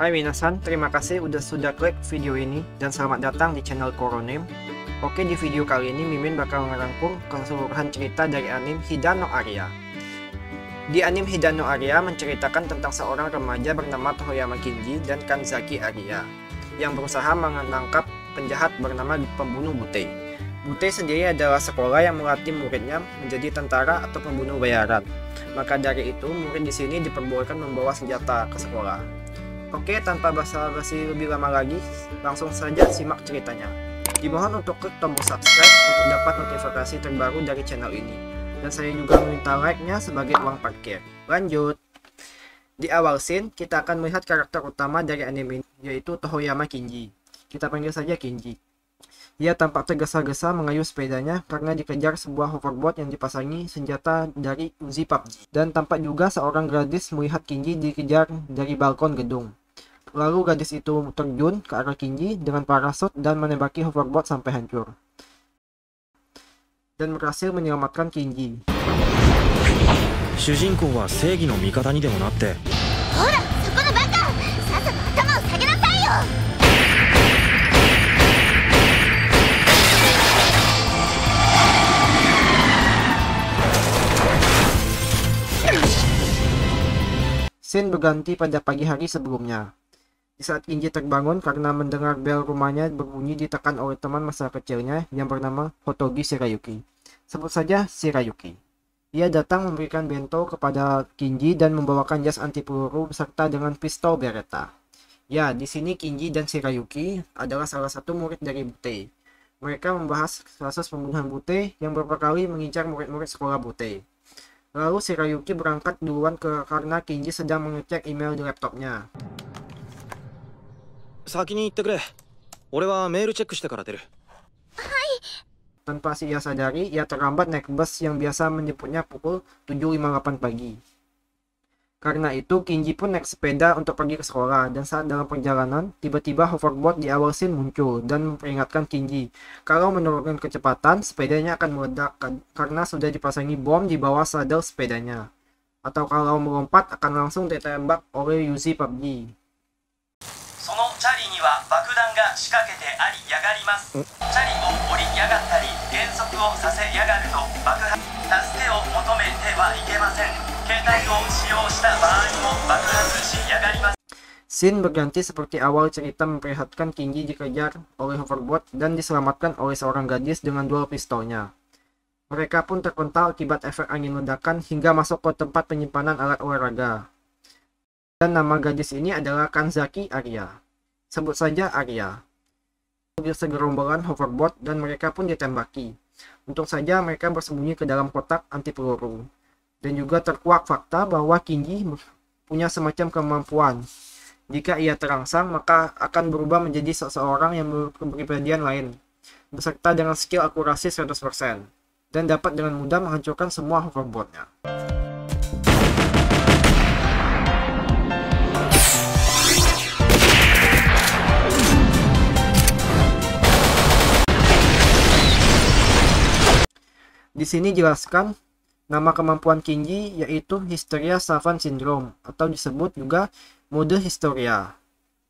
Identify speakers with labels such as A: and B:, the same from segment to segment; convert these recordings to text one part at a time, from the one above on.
A: Hai minasan, terima kasih sudah klik video ini dan selamat datang di channel Koronem. Oke, di video kali ini Mimin bakal ngerangkum keseluruhan cerita dari anime Hida no Aria. Di anime Hida no Aria menceritakan tentang seorang remaja bernama Tohoyama Kinji dan Kanzaki Aria yang berusaha menangkap penjahat bernama pembunuh Butei. Butei sendiri adalah sekolah yang melatih muridnya menjadi tentara atau pembunuh bayaran. Maka dari itu, murid di sini diperbolehkan membawa senjata ke sekolah. Oke, tanpa basa-basi lebih lama lagi, langsung saja simak ceritanya. Dimohon untuk klik tombol subscribe untuk dapat notifikasi terbaru dari channel ini. Dan saya juga meminta like-nya sebagai uang parkir. Lanjut! Di awal scene, kita akan melihat karakter utama dari anime ini, yaitu Tohoyama Kinji. Kita panggil saja Kinji. Ia tampak tergesa-gesa mengayuh sepedanya karena dikejar sebuah hoverboard yang dipasangi senjata dari Uzi PUBG. Dan tampak juga seorang gadis melihat Kinji dikejar dari balkon gedung. Lalu gadis itu terjun ke arah Kinji dengan parasut dan menembaki hoverboard sampai hancur. Dan berhasil menyelamatkan Kinji.
B: 主人公は正義の味方にでもなって。
C: ほら、そこのバカ！さっさと頭を下げなさいよ！
A: Scene berganti pada pagi hari sebelumnya. Di saat Kinji terbangun karena mendengar bel rumahnya berbunyi ditekan oleh teman masa kecilnya yang bernama Hotogi Shirayuki. Sebut saja Shirayuki. Ia datang memberikan bento kepada Kinji dan membawakan jas anti peluru beserta dengan pistol Beretta. Ya, di sini Kinji dan Shirayuki adalah salah satu murid dari Butei. Mereka membahas kasus pembunuhan Butei yang beberapa kali mengincar murid-murid sekolah Butei. Lalu Shirayuki berangkat duluan karena Kinji sedang mengecek email di laptopnya.
B: 先に行ってくれ。俺はメールチェックしてから出る。
A: Tanpa ia sadari, ia terlambat naik bus yang biasa menjemputnya pukul 7.58 pagi. Karena itu, Kinji pun naik sepeda untuk pergi ke sekolah, dan saat dalam perjalanan, tiba-tiba hoverboard di awal scene muncul dan memperingatkan Kinji kalau menurunkan kecepatan, sepedanya akan meledak karena sudah dipasangi bom di bawah sadel sepedanya. Atau kalau melompat akan langsung ditembak oleh Uzi PUBG.
D: そのチャリには爆弾が仕掛けてありやがります。チャリを降りやがったり減速をさせやがると爆発。助けを求めてはいけません。携帯を使用した場合も爆発しやがります。
A: Scene berganti seperti awal cerita memperlihatkan Kinji dikejar oleh hoverboard dan diselamatkan oleh seorang gadis dengan dual pistolnya. Mereka pun terpental akibat efek angin ledakan hingga masuk ke tempat penyimpanan alat olahraga. Dan nama gadis ini adalah Kanzaki Aria. Sebut saja Aria. Segerombolan hoverboard dan mereka pun ditembaki. Untung saja mereka bersembunyi ke dalam kotak anti peluru. Dan juga terkuak fakta bahwa Kinji punya semacam kemampuan. Jika ia terangsang, maka akan berubah menjadi seseorang yang berkepribadian lain, beserta dengan skill akurasi 100%, dan dapat dengan mudah menghancurkan semua hoverboardnya. Di sini jelaskan nama kemampuan Kinji yaitu Hysteria Savant Syndrome atau disebut juga mode Hysteria.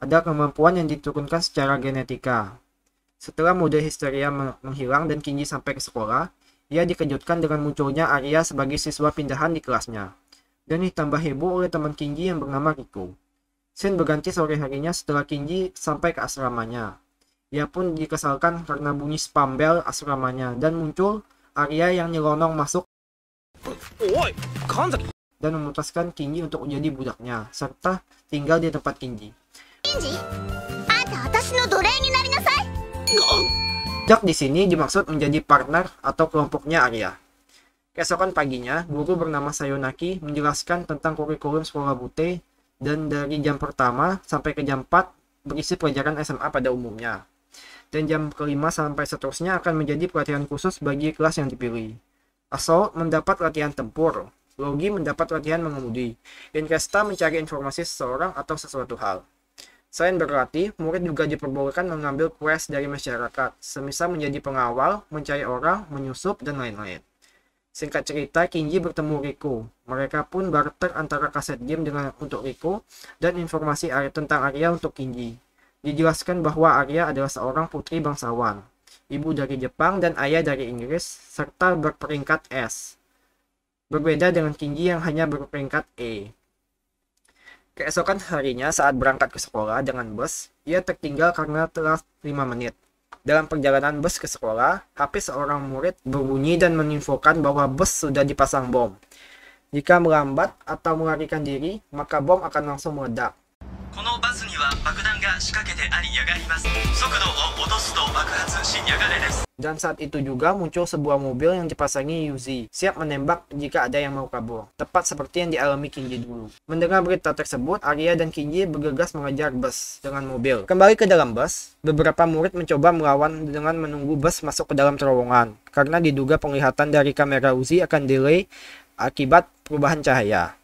A: Ada kemampuan yang diturunkan secara genetika. Setelah mode Hysteria menghilang dan Kinji sampai ke sekolah, ia dikejutkan dengan munculnya Aria sebagai siswa pindahan di kelasnya. Dan ditambah heboh oleh teman Kinji yang bernama Riko. Scene berganti sore harinya setelah Kinji sampai ke asramanya. Ia pun dikesalkan karena bunyi spam bell asramanya dan muncul Aria yang nyelonong masuk dan memutuskan Kinji untuk menjadi budaknya, serta tinggal di tempat Kinji.
C: Kinji, anta watashi no dorei ni nari nasai.
A: Budak di sini dimaksud menjadi partner atau kelompoknya Aria. Keesokan paginya, guru bernama Sayonaki menjelaskan tentang kurikulum sekolah Butei dan dari jam pertama sampai ke jam 4 berisi pelajaran SMA pada umumnya. Dan jam kelima sampai seterusnya akan menjadi pelatihan khusus bagi kelas yang dipilih. Assault mendapat latihan tempur, Logi mendapat latihan mengemudi, Inkesta mencari informasi seseorang atau sesuatu hal. Selain berlatih, murid juga diperbolehkan mengambil quest dari masyarakat, semisal menjadi pengawal, mencari orang, menyusup, dan lain-lain. Singkat cerita, Kinji bertemu Riko. Mereka pun barter antara kaset game untuk Riko dan informasi tentang Arya untuk Kinji. Dijelaskan bahwa Arya adalah seorang putri bangsawan, ibu dari Jepang dan ayah dari Inggris, serta berperingkat S. Berbeda dengan Kinji yang hanya berperingkat E. Keesokan harinya saat berangkat ke sekolah dengan bus, ia tertinggal karena telat 5 menit. Dalam perjalanan bus ke sekolah, HP seorang murid berbunyi dan menginfokan bahwa bus sudah dipasang bom. Jika melambat atau melarikan diri, maka bom akan langsung meledak. Dan saat itu juga muncul sebuah mobil yang dipasangi Yuzi, siap menembak jika ada yang mau kabur, tepat seperti yang dialami Kinji dulu. Mendengar berita tersebut, Arya dan Kinji bergegas mengejar bus dengan mobil. Kembali ke dalam bus, beberapa murid mencoba melawan dengan menunggu bus masuk ke dalam terowongan, karena diduga penglihatan dari kamera Uzi akan delay akibat perubahan cahaya.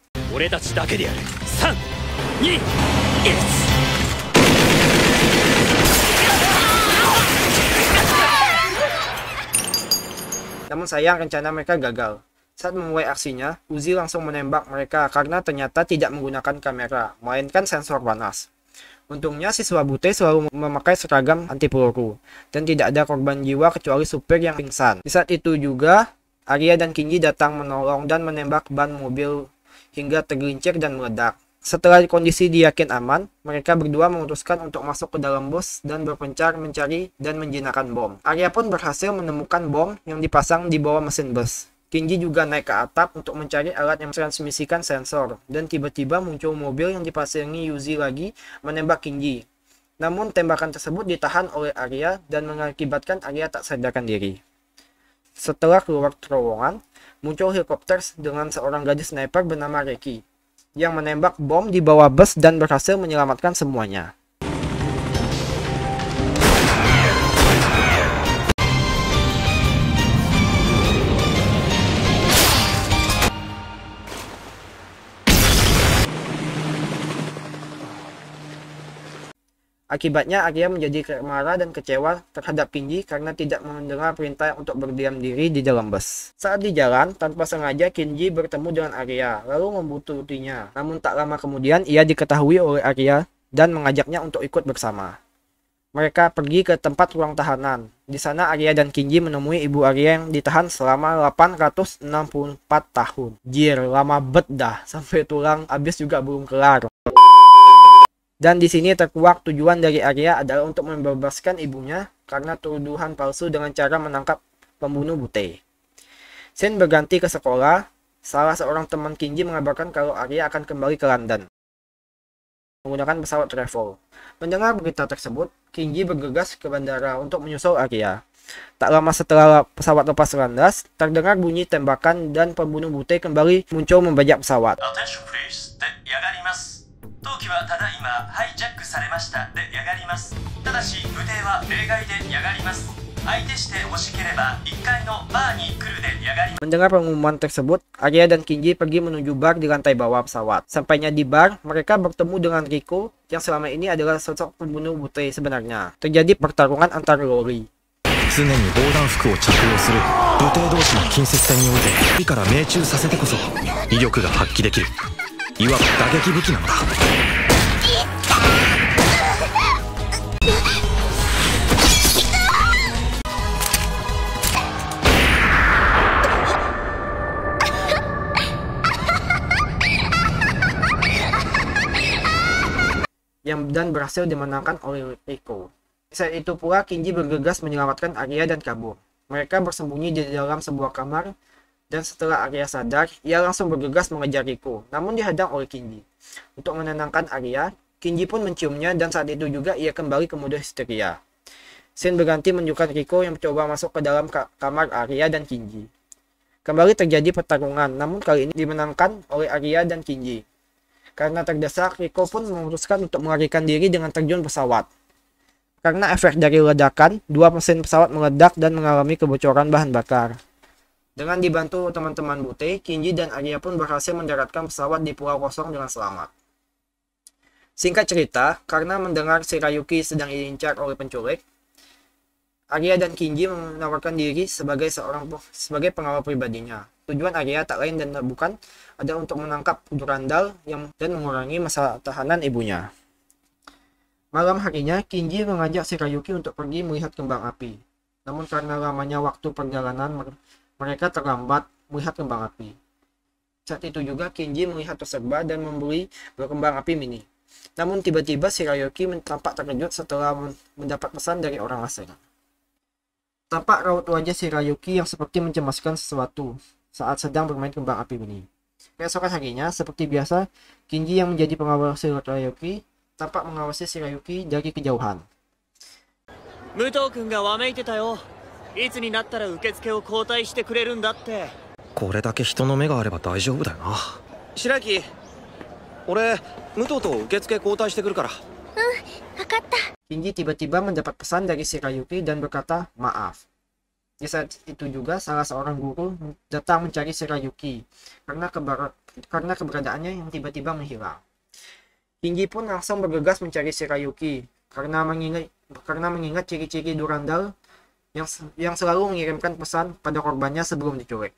A: Namun sayang, rencana mereka gagal. Saat memulai aksinya, Uzi langsung menembak mereka karena ternyata tidak menggunakan kamera, melainkan sensor panas. Untungnya siswa Butte selalu memakai seragam anti peluru, dan tidak ada korban jiwa kecuali supir yang pingsan. Di saat itu juga, Arya dan Kinji datang menolong dan menembak ban mobil hingga tergelincir dan meledak. Setelah kondisi diyakin aman, mereka berdua memutuskan untuk masuk ke dalam bus dan berpencar mencari dan menjinakkan bom. Arya pun berhasil menemukan bom yang dipasang di bawah mesin bus. Kinji juga naik ke atap untuk mencari alat yang mentransmisikan sensor, dan tiba-tiba muncul mobil yang dipasangi Yuzi lagi menembak Kinji. Namun tembakan tersebut ditahan oleh Arya dan mengakibatkan Arya tak sadarkan diri. Setelah keluar terowongan, muncul helikopter dengan seorang gadis sniper bernama Reki yang menembak bom di bawah bus dan berhasil menyelamatkan semuanya. Akibatnya Arya menjadi marah dan kecewa terhadap Kinji karena tidak mendengar perintah untuk berdiam diri di dalam bus. Saat di jalan, tanpa sengaja Kinji bertemu dengan Arya, lalu membuntuti-nya. Namun tak lama kemudian ia diketahui oleh Arya dan mengajaknya untuk ikut bersama. Mereka pergi ke tempat ruang tahanan. Di sana Arya dan Kinji menemui ibu Arya yang ditahan selama 864 tahun. Jir, lama bet dah, sampai tulang habis juga belum kelar. Dan di sini terkuak tujuan dari Arya adalah untuk membebaskan ibunya karena tuduhan palsu dengan cara menangkap pembunuh Butte. Scene berganti ke sekolah. Salah seorang teman Kinji mengabarkan kalau Arya akan kembali ke London menggunakan pesawat travel. Mendengar berita tersebut, Kinji bergegas ke bandara untuk menyusul Arya. Tak lama setelah pesawat lepas landas, terdengar bunyi tembakan dan pembunuh Butte kembali muncul membajak pesawat. Mendengar pengumuman tersebut, Arya dan Kinji pergi menuju bar di lantai bawah pesawat. Sampainya di bar, mereka bertemu dengan Riko yang selama ini adalah sosok pembunuh Butte sebenarnya. Terjadi pertarungan antar lori.
B: 常に防弾服を着用する武帝同士の近接戦において火から命中させてこそ威力が発揮できるいわば打撃武器なのだ。
A: Dan berhasil dimenangkan oleh Riko. Saat itu pula Kinji bergegas menyelamatkan Arya dan kabur. Mereka bersembunyi di dalam sebuah kamar, dan setelah Arya sadar, ia langsung bergegas mengejar Riko, namun dihadang oleh Kinji. Untuk menenangkan Arya, Kinji pun menciumnya dan saat itu juga ia kembali ke mode histeria. Scene berganti menunjukkan Riko yang mencoba masuk ke dalam kamar Arya dan Kinji. Kembali terjadi pertarungan, namun kali ini dimenangkan oleh Arya dan Kinji. Karena terdesak, Riko pun memutuskan untuk melarikan diri dengan terjun pesawat. Karena efek dari ledakan, dua mesin pesawat meledak dan mengalami kebocoran bahan bakar. Dengan dibantu teman-teman Butte, Kinji dan Arya pun berhasil mendaratkan pesawat di pulau kosong dengan selamat. Singkat cerita, karena mendengar Shirayuki sedang diincar oleh penculik, Arya dan Kinji menawarkan diri sebagai pengawal pribadinya. Tujuan Arya tak lain dan bukan adalah untuk menangkap Durandal dan mengurangi masa tahanan ibunya. Malam harinya, Kinji mengajak Shirayuki untuk pergi melihat kembang api. Namun karena lamanya waktu perjalanan, mereka terlambat melihat kembang api. Saat itu juga Kinji melihat terserba dan membeli kembang api mini. Namun tiba-tiba Shirayuki tampak terkejut setelah mendapat pesan dari orang asing. Tampak raut wajah Shirayuki yang seperti mencemaskan sesuatu saat sedang bermain kembang api mini. Keesokan harinya, seperti biasa, Kinji yang menjadi pengawal Shirayuki tampak mengawasi Shirayuki dari kejauhan.
E: 武藤君がわめいてたよ。いつになったら受付を交代してくれるんだって。
B: これだけ人の目があれば大丈夫だよな。白雪、俺武藤と受付交代してくるから。
C: 分かった。
A: Kinji tiba-tiba mendapat pesan dari Shirayuki dan berkata maaf. Di saat itu juga salah seorang guru datang mencari Shirayuki karena keberadaannya yang tiba-tiba menghilang. Kinji pun langsung bergegas mencari Shirayuki karena mengingat ciri-ciri Durandal yang selalu mengirimkan pesan pada korbannya sebelum diculik.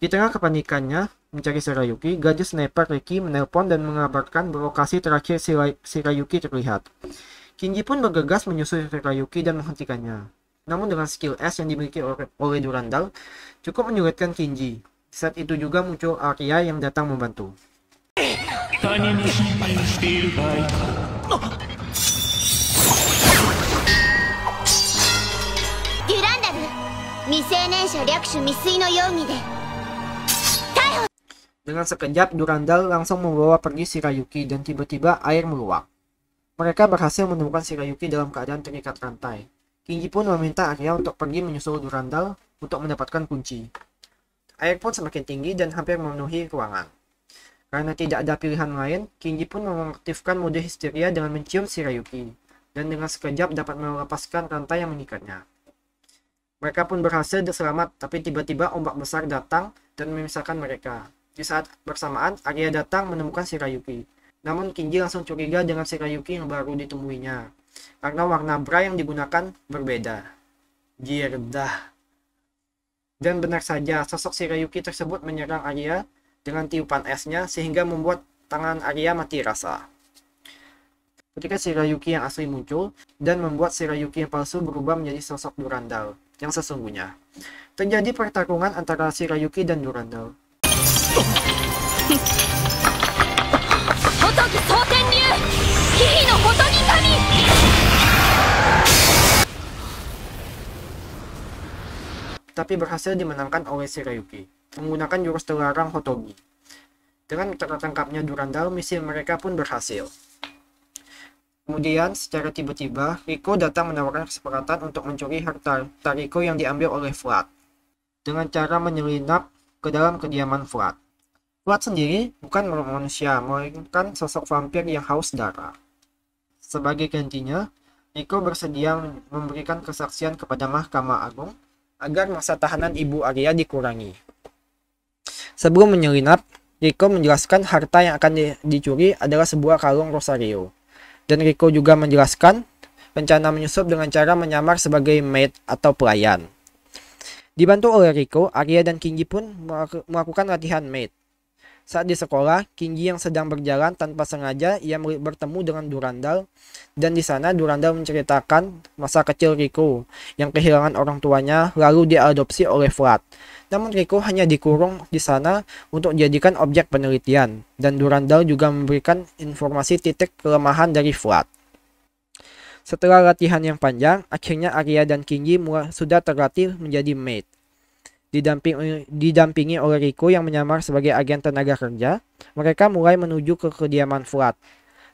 A: Di tengah kepanikannya mencari Shirayuki, gadis sniper Riki menelpon dan mengabarkan lokasi terakhir Shirayuki terlihat. Kinji pun bergegas menyusul Shirayuki dan menghentikannya. Namun dengan skill S yang dimiliki oleh Durandal, cukup menyulitkan Kinji. Saat itu juga muncul Arya yang datang membantu.
C: Durandal, 未成年者略取未遂の容疑で
A: Dengan sekejap, Durandal langsung membawa pergi Shirayuki dan tiba-tiba air meluap. Mereka berhasil menemukan Shirayuki dalam keadaan terikat rantai. Kinji pun meminta Arya untuk pergi menyusul Durandal untuk mendapatkan kunci. Air pun semakin tinggi dan hampir memenuhi ruangan. Karena tidak ada pilihan lain, Kinji pun mengaktifkan mode histeria dengan mencium Shirayuki dan dengan sekejap dapat melepaskan rantai yang mengikatnya. Mereka pun berhasil selamat, tapi tiba-tiba ombak besar datang dan memisahkan mereka. Di saat bersamaan, Arya datang menemukan Shirayuki. Namun Kinji langsung curiga dengan Shirayuki yang baru ditemuinya, karena warna bra yang digunakan berbeda. Jirdah. Dan benar saja, sosok Shirayuki tersebut menyerang Arya dengan tiupan esnya sehingga membuat tangan Arya mati rasa. Ketika Shirayuki yang asli muncul dan membuat Shirayuki yang palsu berubah menjadi sosok Durandal yang sesungguhnya. Terjadi pertarungan antara Shirayuki dan Durandal. Tapi berhasil dimenangkan oleh Shirayuki menggunakan jurus terlarang Hotogi. Dengan tertangkapnya Durandal, misi mereka pun berhasil. Kemudian secara tiba-tiba Riko datang menawarkan kesepakatan untuk mencuri harta Riko yang diambil oleh Vlad dengan cara menyelinap ke dalam kediaman Vlad. Vlad sendiri bukan manusia, melainkan sosok vampir yang haus darah. Sebagai gantinya, Riko bersedia memberikan kesaksian kepada Mahkamah Agung agar masa tahanan Ibu Arya dikurangi. Sebelum menyelinap, Riko menjelaskan harta yang akan dicuri adalah sebuah kalung Rosario. Dan Riko juga menjelaskan rencana menyusup dengan cara menyamar sebagai maid atau pelayan. Dibantu oleh Riko, Arya dan Kinji pun melakukan latihan maid. Saat di sekolah, Kinji yang sedang berjalan tanpa sengaja ia bertemu dengan Durandal, dan di sana Durandal menceritakan masa kecil Riko yang kehilangan orang tuanya lalu diadopsi oleh Vlad. Namun Riko hanya dikurung di sana untuk dijadikan objek penelitian, dan Durandal juga memberikan informasi titik kelemahan dari Vlad. Setelah latihan yang panjang, akhirnya Arya dan Kinji sudah terlatih menjadi maid. Didampingi oleh Riko yang menyamar sebagai agen tenaga kerja, mereka mulai menuju ke kediaman Vlad.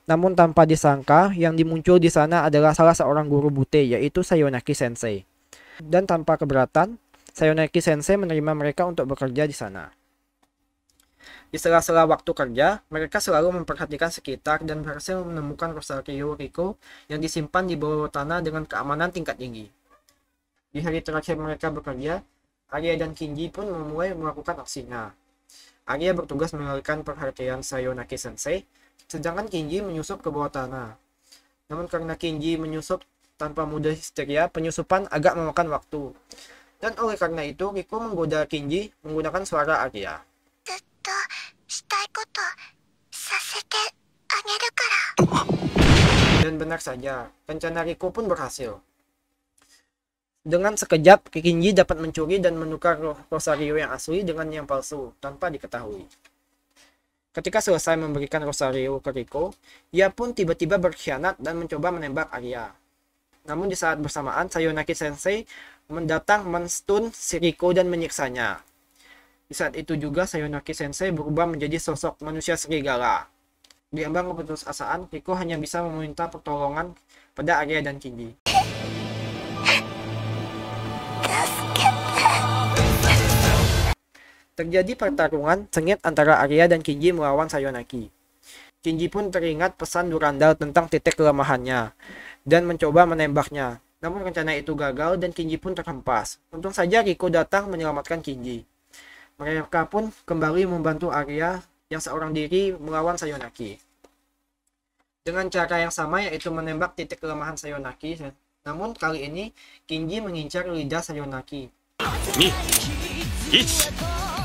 A: Namun tanpa disangka, yang dimuncul di sana adalah salah seorang guru Butte, yaitu Sayonaki Sensei. Dan tanpa keberatan, Sayonaki Sensei menerima mereka untuk bekerja di sana. Di sela-sela waktu kerja, mereka selalu memperhatikan sekitar dan berhasil menemukan Rosario Riko yang disimpan di bawah tanah dengan keamanan tingkat tinggi. Di hari terakhir mereka bekerja, Arya dan Kinji pun mulai melakukan aksinya. Arya bertugas mengalihkan perhatian Sayonaki Sensei, sedangkan Kinji menyusup ke bawah tanah. Namun karena Kinji menyusup tanpa mode histeria, penyusupan agak memakan waktu. Dan oleh karena itu, Riko menggoda Kinji menggunakan suara Arya.
C: ずっとしたいことさせてあげるから。
A: Dan benar saja, rencana Riko pun berhasil. Dengan sekejap, Kinji dapat mencuri dan menukar Rosario yang asli dengan yang palsu tanpa diketahui. Ketika selesai memberikan Rosario ke Riko, ia pun tiba-tiba berkhianat dan mencoba menembak Arya. Namun di saat bersamaan, Sayonaki Sensei mendatang menstun si Riko dan menyiksanya. Di saat itu juga Sayonaki Sensei berubah menjadi sosok manusia serigala. Di ambang keputusasaan, Riko hanya bisa meminta pertolongan pada Arya dan Kinji. Terjadi pertarungan sengit antara Arya dan Kinji melawan Sayonaki. Kinji pun teringat pesan Durandal tentang titik kelemahannya dan mencoba menembaknya. Namun rencana itu gagal dan Kinji pun terhempas. Untung saja Riko datang menyelamatkan Kinji. Mereka pun kembali membantu Arya yang seorang diri melawan Sayonaki. Dengan cara yang sama, yaitu menembak titik kelemahan Sayonaki. Namun kali ini Kinji mengincar lidah Sayonaki.
B: 2、1。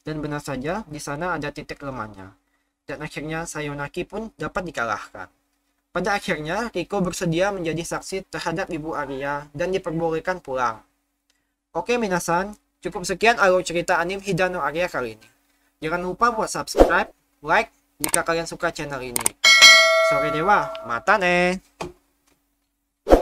A: Dan benar saja, di sana ada titik lemahnya. Dan akhirnya Sayonaki pun dapat dikalahkan. Pada akhirnya, Riko bersedia menjadi saksi terhadap Ibu Arya dan diperbolehkan pulang. Oke minasan, cukup sekian alur cerita anime Hida no Arya kali ini. Jangan lupa buat subscribe, like jika kalian suka channel ini. Sore dewa, mata ne!